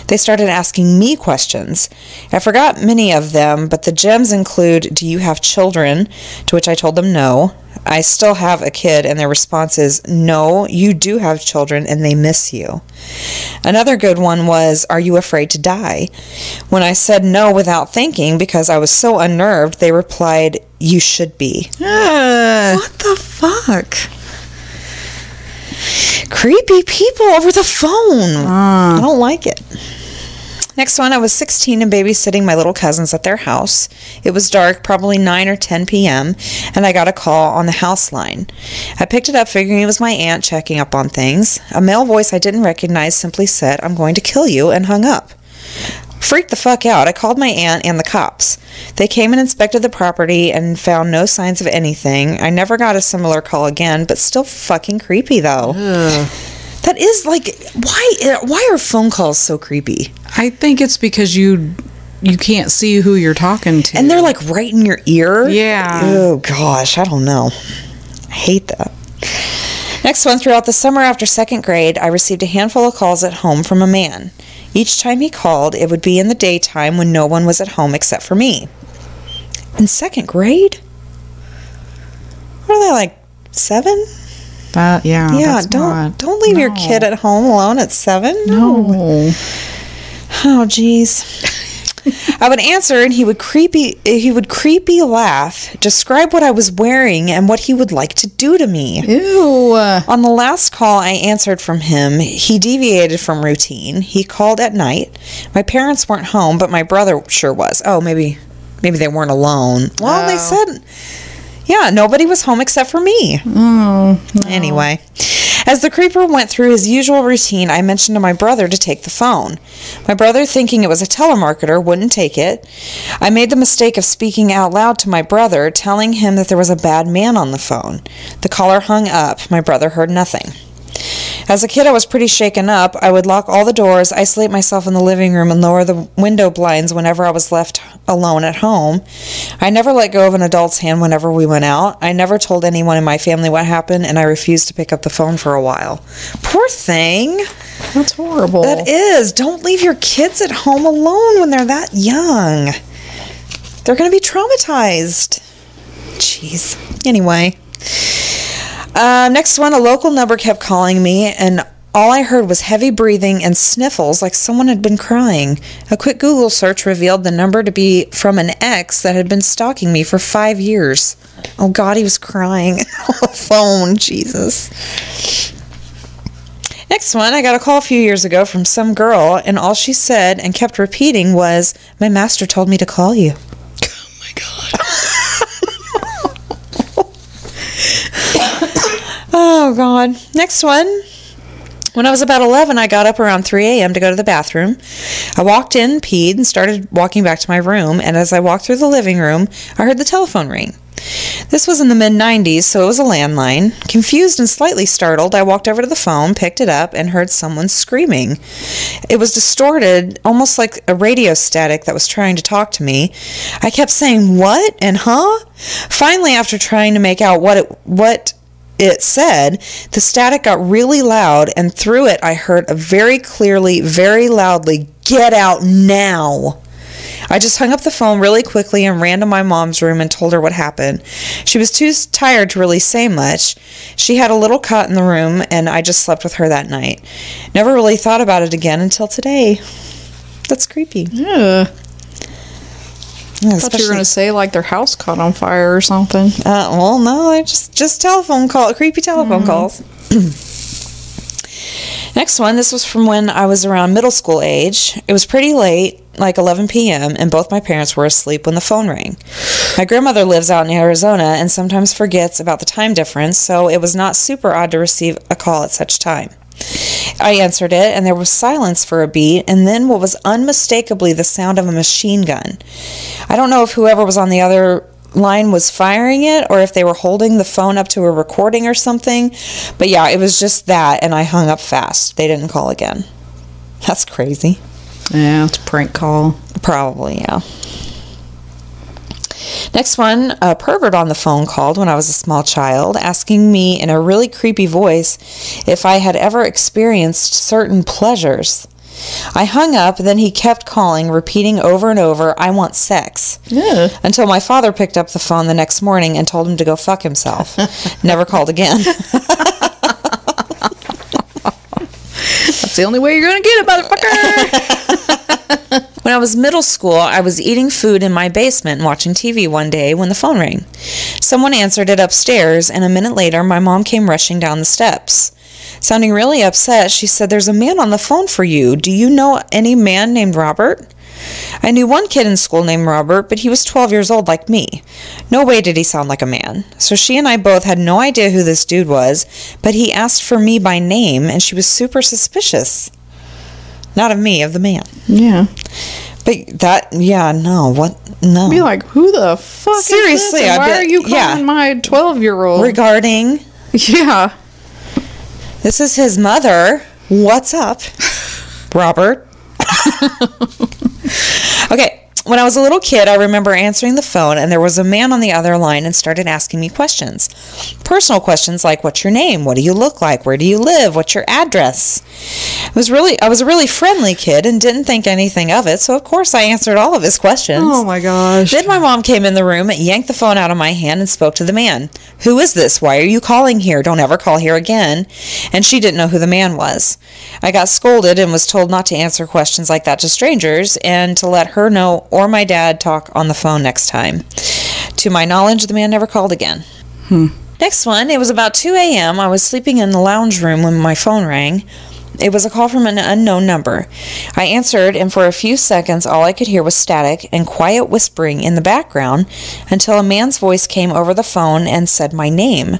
they started asking me questions. I forgot many of them, but the gems include, "Do you have children?" To which I told them no. "I still have a kid," and their response is, "No, you do have children and they miss you." Another good one was, "Are you afraid to die?" When I said no without thinking because I was so unnerved, they replied, "You should be." What the fuck? Creepy people over the phone. I don't like it. Next one, I was 16 and babysitting my little cousins at their house. It was dark, probably 9 or 10 p.m., and I got a call on the house line. I picked it up figuring it was my aunt checking up on things. A male voice I didn't recognize simply said, "I'm going to kill you," and hung up. Freaked the fuck out, I called my aunt and the cops. They came and inspected the property and found no signs of anything. I never got a similar call again, but still fucking creepy, though. That is, like, why are phone calls so creepy? I think it's because you can't see who you're talking to. And they're, like, right in your ear? Yeah. Oh, gosh, I don't know. I hate that. Next one, throughout the summer after 2nd grade, I received a handful of calls at home from a man. Each time he called, it would be in the daytime when no one was at home except for me. In 2nd grade? What are they, like, 7? Yeah, don't leave your kid at home alone at 7. No. Oh, jeez. I would answer, and he would creepy laugh, describe what I was wearing and what he would like to do to me. Ew. On the last call I answered from him, he deviated from routine. He called at night. My parents weren't home, but my brother sure was. Oh, maybe they weren't alone. Well, they said, yeah, nobody was home except for me. Oh, no. Anyway, as the creeper went through his usual routine, I mentioned to my brother to take the phone. My brother, thinking it was a telemarketer, wouldn't take it. I made the mistake of speaking out loud to my brother, telling him that there was a bad man on the phone. The caller hung up. My brother heard nothing. As a kid, I was pretty shaken up. I would lock all the doors, isolate myself in the living room, and lower the window blinds whenever I was left alone at home. I never let go of an adult's hand whenever we went out. I never told anyone in my family what happened, and I refused to pick up the phone for a while. Poor thing. That's horrible. That is. Don't leave your kids at home alone when they're that young. They're going to be traumatized. Jeez. Anyway. Next one, a local number kept calling me, and all I heard was heavy breathing and sniffles like someone had been crying. A quick Google search revealed the number to be from an ex that had been stalking me for 5 years. Oh, God, he was crying on the phone. Jesus. Next one, I got a call a few years ago from some girl, and all she said and kept repeating was, "My master told me to call you." Oh, my God. Oh, God. Next one. When I was about 11, I got up around 3 a.m. to go to the bathroom. I walked in, peed, and started walking back to my room, and as I walked through the living room, I heard the telephone ring. This was in the mid-90s, so it was a landline. Confused and slightly startled, I walked over to the phone, picked it up, and heard someone screaming. It was distorted, almost like a radio static that was trying to talk to me. I kept saying, "What?" and "Huh?" Finally, after trying to make out what it said, the static got really loud, and through it I heard a very clearly, very loudly, "Get out now!" I just hung up the phone really quickly and ran to my mom's room and told her what happened. She was too tired to really say much. She had a little cot in the room, and I just slept with her that night. Never really thought about it again until today. That's creepy. Yeah. Yeah, I thought you were going to say like their house caught on fire or something. Well, no, I just telephone call, creepy telephone calls. Next one, this was from when I was around middle school age. It was pretty late, like 11 p.m., and both my parents were asleep when the phone rang. My grandmother lives out in Arizona and sometimes forgets about the time difference, so it was not super odd to receive a call at such time. I answered it, and there was silence for a beat, and then what was unmistakably the sound of a machine gun. I don't know if whoever was on the other line was firing it or if they were holding the phone up to a recording or something, but yeah, it was just that, and I hung up fast. They didn't call again. That's crazy. Yeah, it's a prank call. Probably, yeah. Next one, a pervert on the phone called when I was a small child, asking me in a really creepy voice if I had ever experienced certain pleasures. I hung up, then he kept calling, repeating over and over, "I want sex." Yeah. Until my father picked up the phone the next morning and told him to go fuck himself. Never called again. That's the only way you're going to get it, motherfucker. When I was middle school, I was eating food in my basement and watching TV one day when the phone rang. Someone answered it upstairs, and a minute later, my mom came rushing down the steps. Sounding really upset, she said, "There's a man on the phone for you. Do you know any man named Robert?" I knew one kid in school named Robert, but he was 12 years old like me. No way did he sound like a man. So she and I both had no idea who this dude was, but he asked for me by name, and she was super suspicious. Not of me, of the man. Yeah. But that, yeah, no, what? No. Be like, who the fuck Seriously, is this? And why are you calling yeah. my 12-year-old? Regarding, Yeah. this is his mother. What's up, Robert? Okay. When I was a little kid, I remember answering the phone, and there was a man on the other line and started asking me questions. Personal questions like, "What's your name? What do you look like? Where do you live? What's your address?" I was a really friendly kid and didn't think anything of it, so of course I answered all of his questions. Oh my gosh. Then my mom came in the room, yanked the phone out of my hand, and spoke to the man. "Who is this? Why are you calling here? Don't ever call here again." And she didn't know who the man was. I got scolded and was told not to answer questions like that to strangers and to let her know or my dad talk on the phone next time. To my knowledge, the man never called again. Next one, it was about 2 a.m. I was sleeping in the lounge room when my phone rang. It was a call from an unknown number. I answered, and for a few seconds, all I could hear was static and quiet whispering in the background until a man's voice came over the phone and said my name.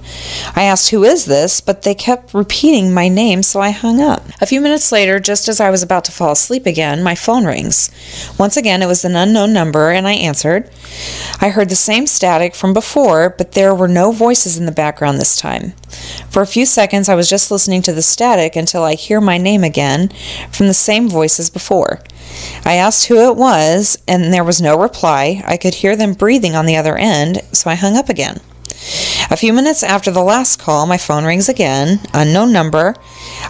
I asked, "Who is this?" but they kept repeating my name, so I hung up. A few minutes later, just as I was about to fall asleep again, my phone rings. Once again, it was an unknown number, and I answered. I heard the same static from before, but there were no voices in the background this time. For a few seconds, I was just listening to the static until I hear my name again from the same voice as before. I asked who it was, and there was no reply. I could hear them breathing on the other end, so I hung up again. A few minutes after the last call, my phone rings again, unknown number.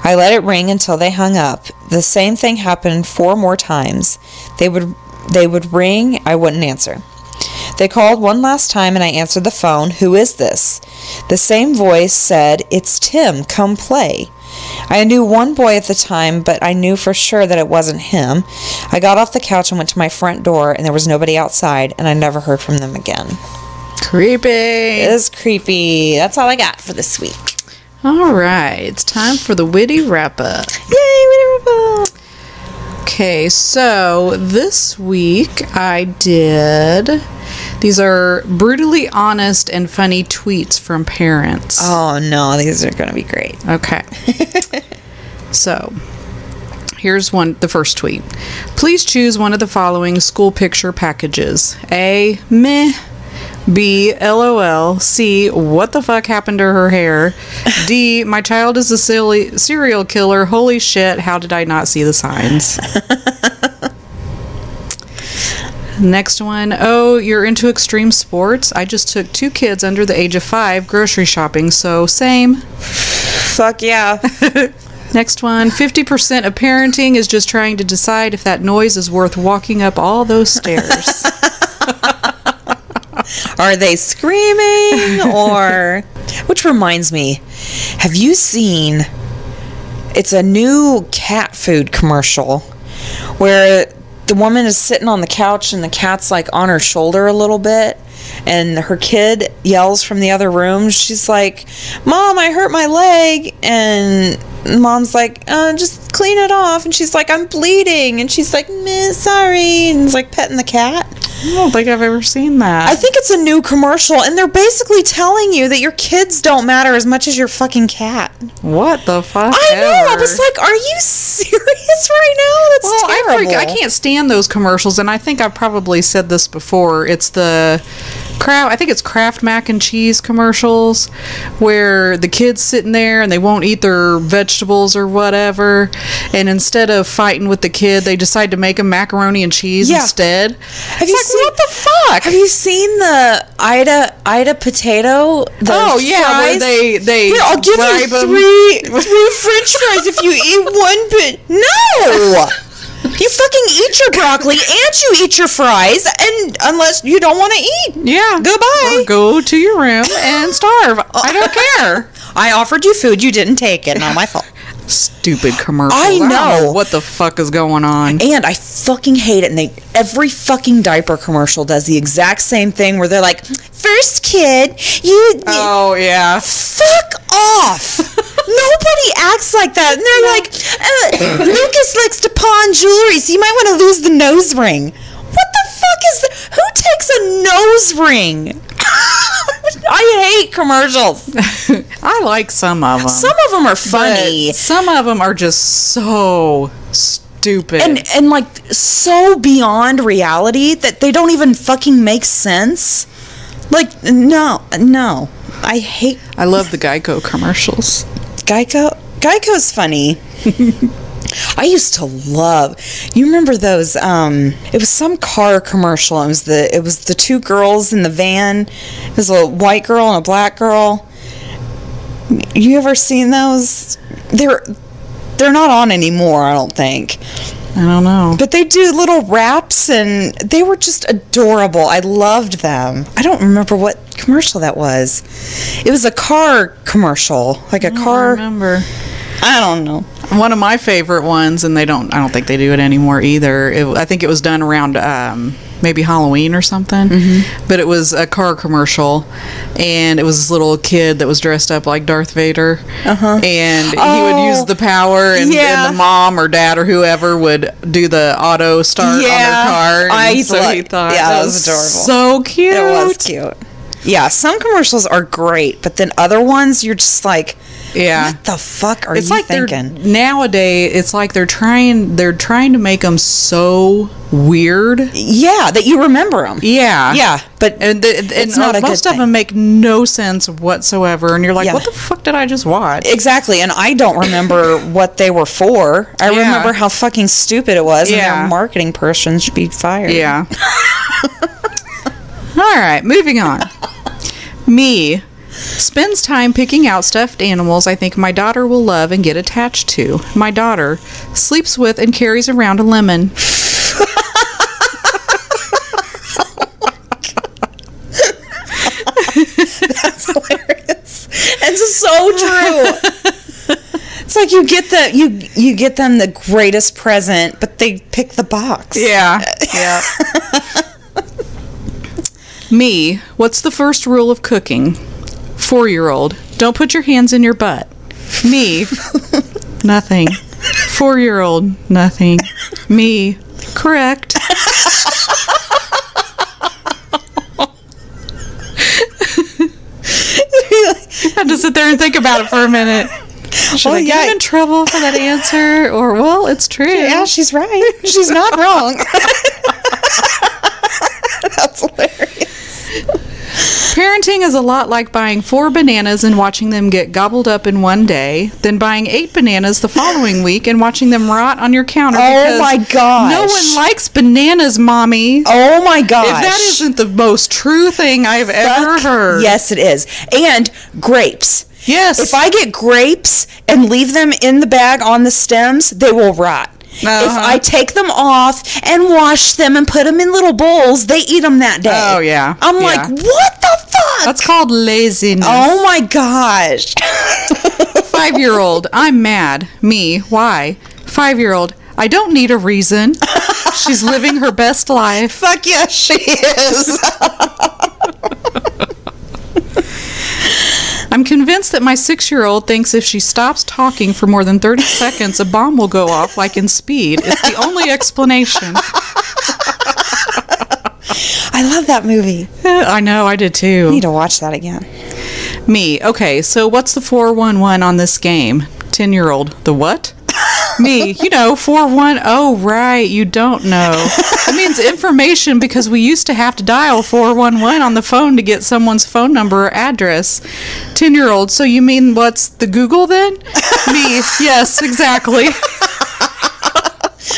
I let it ring until they hung up. The same thing happened 4 more times. They would ring, I wouldn't answer. They called one last time and I answered the phone. "Who is this?" The same voice said, "It's Tim, come play." I knew one boy at the time, but I knew for sure that it wasn't him. I got off the couch and went to my front door, and there was nobody outside, and I never heard from them again. Creepy. It is creepy. That's all I got for this week. All right. It's time for the witty wrap-up. Yay, witty wrap-up. Okay, so this week I did... These are brutally honest and funny tweets from parents. Oh, no. These are going to be great. Okay. So, here's the first tweet. Please choose one of the following school picture packages. A, meh. B, LOL. C, what the fuck happened to her hair? D, my child is a serial killer. Holy shit, how did I not see the signs? Next one. Oh, you're into extreme sports? I just took 2 kids under the age of 5 grocery shopping, so same. Fuck yeah. Next one. 50% of parenting is just trying to decide if that noise is worth walking up all those stairs. Are they screaming or... Which reminds me, have you seen... It's a new cat food commercial where the woman is sitting on the couch and the cat's like on her shoulder a little bit, and her kid yells from the other room. She's like, Mom, I hurt my leg. And Mom's like, just clean it off. And she's like, I'm bleeding. And she's like, meh, sorry. And it's like petting the cat. I don't think I've ever seen that. I think it's a new commercial, and they're basically telling you that your kids don't matter as much as your fucking cat. What the fuck? I know. I was like, are you serious right now? That's terrible. I can't stand those commercials, and I think I've probably said this before. It's the Kraft mac and cheese commercials where the kids sitting there and they won't eat their vegetables or whatever, and instead of fighting with the kid, they decide to make them macaroni and cheese instead. What the fuck? Have you seen the Ida potato? Where they Here, I'll give you three French fries if you eat one bit. No. You fucking eat your broccoli and you eat your fries, and unless you don't want to eat. Yeah. Goodbye. Or go to your room and starve. I don't care. I offered you food, you didn't take it. Not my fault. Stupid commercial. I know. don't know what the fuck is going on. And I fucking hate it. And every fucking diaper commercial does the exact same thing where they're like, first kid, Oh, yeah. Fuck off. Nobody acts like that. And they're like, Lucas likes to pawn jewelry, so you might want to lose the nose ring. What the fuck is that? Who takes a nose ring? I hate commercials. I like some of them. Some of them are funny. Some of them are just so stupid. And like so beyond reality that they don't even fucking make sense. Like, no. I love the Geico commercials. Geico's funny. I used to love. You remember those? It was some car commercial. It was the 2 girls in the van. It was a white girl and a black girl. You ever seen those? They're not on anymore, I don't think. I don't know. But they do little raps, and they were just adorable. I loved them. I don't remember what commercial that was. It was a car commercial, like a car. I remember. I don't know. One of my favorite ones, and I don't think they do it anymore either. I think it was done around maybe Halloween or something. Mm-hmm. But it was a car commercial, and it was this little kid that was dressed up like Darth Vader. Uh-huh. And he would use the power, and the mom or dad or whoever would do the auto start on their car. And he thought that was adorable. So cute. It was cute. Yeah, some commercials are great, but then other ones, you're just like, what the fuck are you thinking? Nowadays, it's like they're trying to make them so weird. Yeah, that you remember them. Yeah. Yeah, but it's not most of them make no sense whatsoever, and you're like, what the fuck did I just watch? Exactly, and I don't remember what they were for. I remember how fucking stupid it was, and their marketing person should be fired. Yeah. All right, moving on. Me spends time picking out stuffed animals I think my daughter will love and get attached to. My daughter sleeps with and carries around a lemon. That's hilarious. It's so true. It's like you get them the greatest present, but they pick the box. Yeah. Yeah. Me, what's the first rule of cooking? 4-year-old, don't put your hands in your butt. Me, nothing. 4-year-old, nothing. Me, correct. I had to sit there and think about it for a minute. Should I get him in trouble for that answer? Or, well, it's true. Yeah, she's right. She's not wrong. That's hilarious. Parenting is a lot like buying 4 bananas and watching them get gobbled up in one day, then buying 8 bananas the following week and watching them rot on your counter. Oh my gosh. No one likes bananas, Mommy. Oh my gosh. If that isn't the most true thing I've ever heard. Yes, it is. And grapes. Yes. If I get grapes and leave them in the bag on the stems, they will rot. If I take them off and wash them and put them in little bowls, they eat them that day. Oh, yeah. I'm like, what the fuck? That's called laziness. Oh, my gosh. 5-year-old, I'm mad. Me, why? 5-year-old, I don't need a reason. She's living her best life. Fuck yes, she is. I'm convinced that my 6-year-old thinks if she stops talking for more than 30 seconds, a bomb will go off like in Speed. It's the only explanation. I love that movie. I know, I did too. I need to watch that again. Me, okay, so what's the 411 on this game? 10-year-old, the what? Me, 411. Oh, right, you don't know. It means information because we used to have to dial 411 on the phone to get someone's phone number or address. 10-year-old, so you mean what's the Google then? Me, yes, exactly.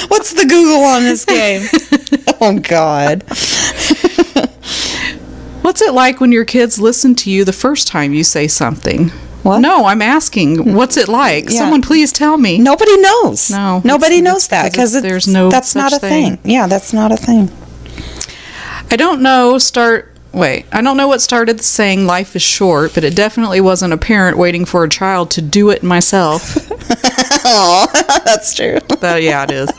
What's the Google on this game? Oh, God. What's it like when your kids listen to you the first time you say something? What? No, I'm asking. What's it like? Yeah. Someone please tell me. Nobody knows. No. Nobody knows that because there's no that's such not a thing. thing. Yeah, that's not a thing. I don't know what started the saying life is short, but it definitely wasn't a parent waiting for a child to do it myself. Oh, that's true. Yeah, it is.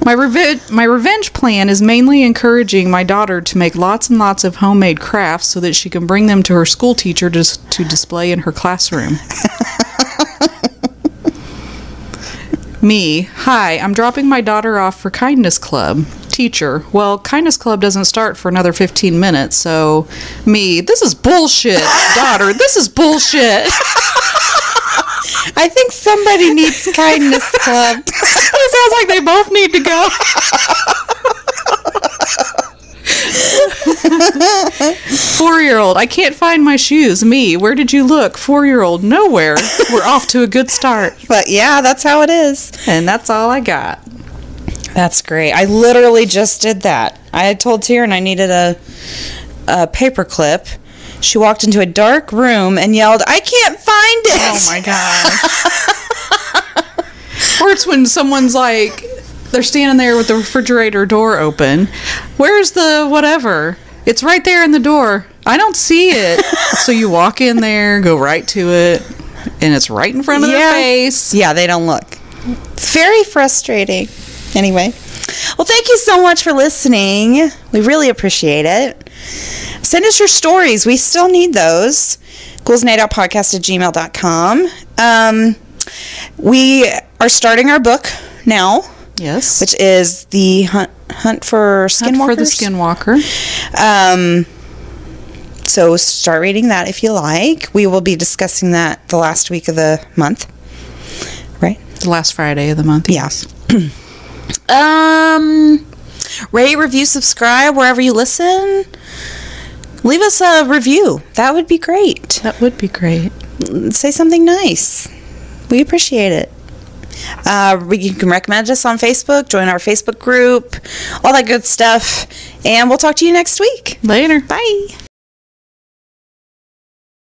My revenge plan is mainly encouraging my daughter to make lots and lots of homemade crafts so that she can bring them to her school teacher to display in her classroom. Me, hi, I'm dropping my daughter off for Kindness Club. Teacher, well, Kindness Club doesn't start for another 15 minutes, so... Me, this is bullshit. Daughter, this is bullshit. I think somebody needs Kindness Club. It sounds like they both need to go. 4-year-old, I can't find my shoes. Me, where did you look? 4-year-old, nowhere. We're off to a good start. But yeah, that's how it is. And that's all I got. That's great. I literally just did that. I had told Taryn I needed a paper clip. She walked into a dark room and yelled, I can't find it. Oh my gosh. Or it's when someone's like, they're standing there with the refrigerator door open. Where's the whatever? It's right there in the door. I don't see it. So you walk in there, go right to it, and it's right in front of their face. Yeah, they don't look. It's very frustrating. Anyway. Well, thank you so much for listening. We really appreciate it. Send us your stories. We still need those. ghouls.nightoutpodcast@gmail.com. We are starting our book now. Yes. Which is the Hunt for Skinwalkers. Hunt for the Skinwalker. So start reading that if you like. We will be discussing that the last week of the month. Right? The last Friday of the month. Yes. Rate, review, subscribe wherever you listen. Leave us a review. That would be great. That would be great. Say something nice. We appreciate it. You can recommend us on Facebook, join our Facebook group, all that good stuff. And we'll talk to you next week. Later. Bye.